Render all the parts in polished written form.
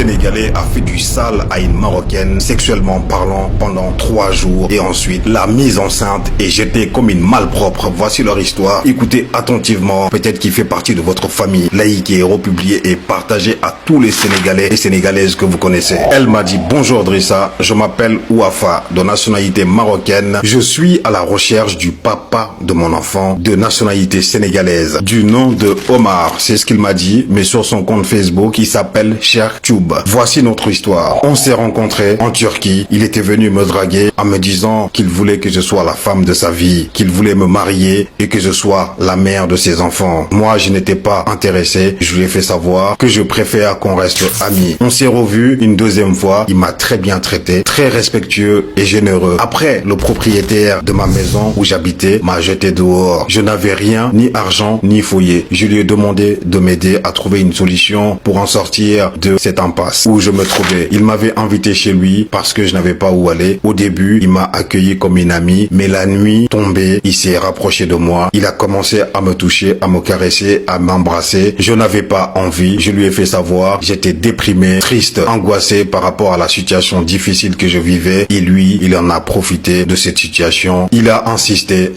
Sénégalais a fait du sale à une Marocaine sexuellement parlant pendant 3 jours et ensuite l'a mise enceinte et jetée comme une malpropre. Voici leur histoire. Écoutez attentivement. Peut-être qu'il fait partie de votre famille. Likez, republiez et partagez à tous les Sénégalais et Sénégalaises que vous connaissez. Elle m'a dit: bonjour Drissa, je m'appelle Ouafa, de nationalité marocaine. Je suis à la recherche du papa de mon enfant de nationalité sénégalaise, du nom de Omar. C'est ce qu'il m'a dit, mais sur son compte Facebook, il s'appelle Cheikh Tube. Voici notre histoire. On s'est rencontrés en Turquie. Il était venu me draguer en me disant qu'il voulait que je sois la femme de sa vie, qu'il voulait me marier et que je sois la mère de ses enfants. Moi, je n'étais pas intéressé. Je lui ai fait savoir que je préfère qu'on reste amis. On s'est revus une deuxième fois. Il m'a très bien traité, très respectueux et généreux. Après, le propriétaire de ma maison où j'habitais m'a jeté dehors. Je n'avais rien, ni argent, ni foyer. Je lui ai demandé de m'aider à trouver une solution pour en sortir de cette impasse où je me trouvais. Il m'avait invité chez lui parce que je n'avais pas où aller. Au début, il m'a accueilli comme une amie, mais la nuit tombée, il s'est rapproché de moi. Il a commencé à me toucher, à me caresser, à m'embrasser. Je n'avais pas envie. Je lui ai fait savoir. J'étais déprimé, triste, angoissé par rapport à la situation difficile que je vivais. Et lui, il en a profité de cette situation. Il a insisté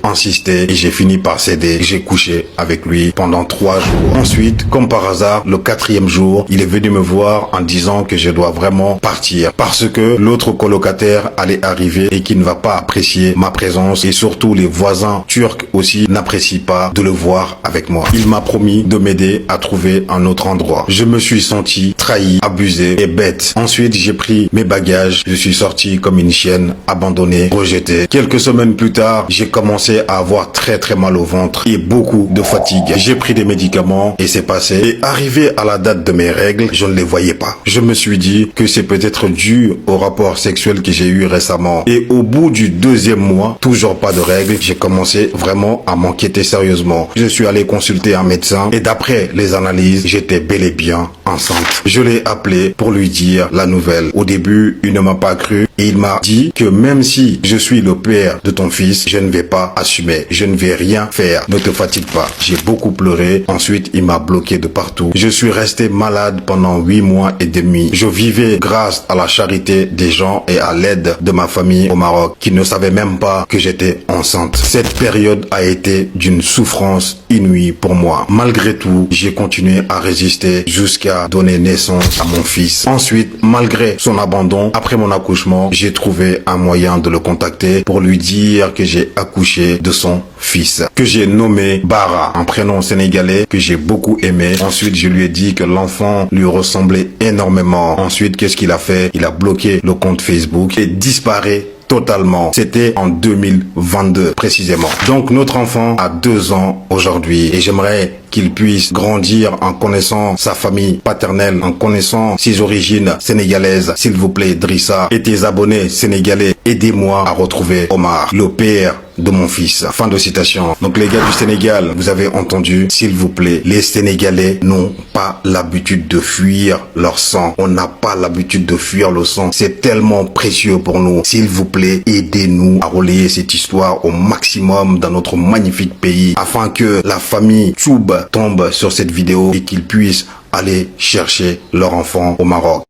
et j'ai fini par céder. J'ai couché avec lui pendant 3 jours. Ensuite, comme par hasard, le 4e jour, il est venu me voir en disant que je dois vraiment partir parce que l'autre colocataire allait arriver et qu'il ne va pas apprécier ma présence et surtout les voisins turcs aussi n'apprécient pas de le voir avec moi. Il m'a promis de m'aider à trouver un autre endroit. Je me suis senti trahi, abusé et bête. Ensuite, j'ai pris mes bagages. Je suis sorti comme une chienne, abandonnée, rejetée. Quelques semaines plus tard, j'ai commencé à avoir très mal au ventre et beaucoup de fatigue. J'ai pris des médicaments et c'est passé. Et arrivé à la date de mes règles, je ne les voyais pas. Je me suis dit que c'est peut-être dû au rapport sexuel que j'ai eu récemment. Et au bout du 2e mois, toujours pas de règles, j'ai commencé vraiment à m'inquiéter sérieusement. Je suis allé consulter un médecin et d'après les analyses, j'étais bel et bien enceinte. Je l'ai appelé pour lui dire la nouvelle. Au début, il ne m'a pas cru et il m'a dit que même si je suis le père de ton fils, je ne vais pas assumer. Je ne vais rien faire. Ne te fatigue pas. J'ai beaucoup pleuré. Ensuite, il m'a bloqué de partout. Je suis resté malade pendant 8 mois et demi. Je vivais grâce à la charité des gens et à l'aide de ma famille au Maroc qui ne savait même pas que j'étais enceinte. Cette période a été d'une souffrance inouïe pour moi. Malgré tout, j'ai continué à résister jusqu'à donner naissance à mon fils. Ensuite, malgré son abandon, après mon accouchement, j'ai trouvé un moyen de le contacter pour lui dire que j'ai accouché de son fils, que j'ai nommé Bara, un prénom sénégalais que j'ai beaucoup aimé. Ensuite, je lui ai dit que l'enfant lui ressemblait énormément. Ensuite, qu'est-ce qu'il a fait? Il a bloqué le compte Facebook et disparaît totalement. C'était en 2022 précisément. Donc notre enfant a 2 ans aujourd'hui et j'aimerais qu'il puisse grandir en connaissant sa famille paternelle, en connaissant ses origines sénégalaises. S'il vous plaît, Drissa et tes abonnés sénégalais, aidez-moi à retrouver Omar, le père de mon fils. Fin de citation. Donc les gars du Sénégal, vous avez entendu, s'il vous plaît, les Sénégalais n'ont pas l'habitude de fuir leur sang. On n'a pas l'habitude de fuir le sang. C'est tellement précieux pour nous. S'il vous plaît, aidez-nous à relayer cette histoire au maximum dans notre magnifique pays afin que la famille Tchoub tombe sur cette vidéo et qu'ils puissent aller chercher leur enfant au Maroc.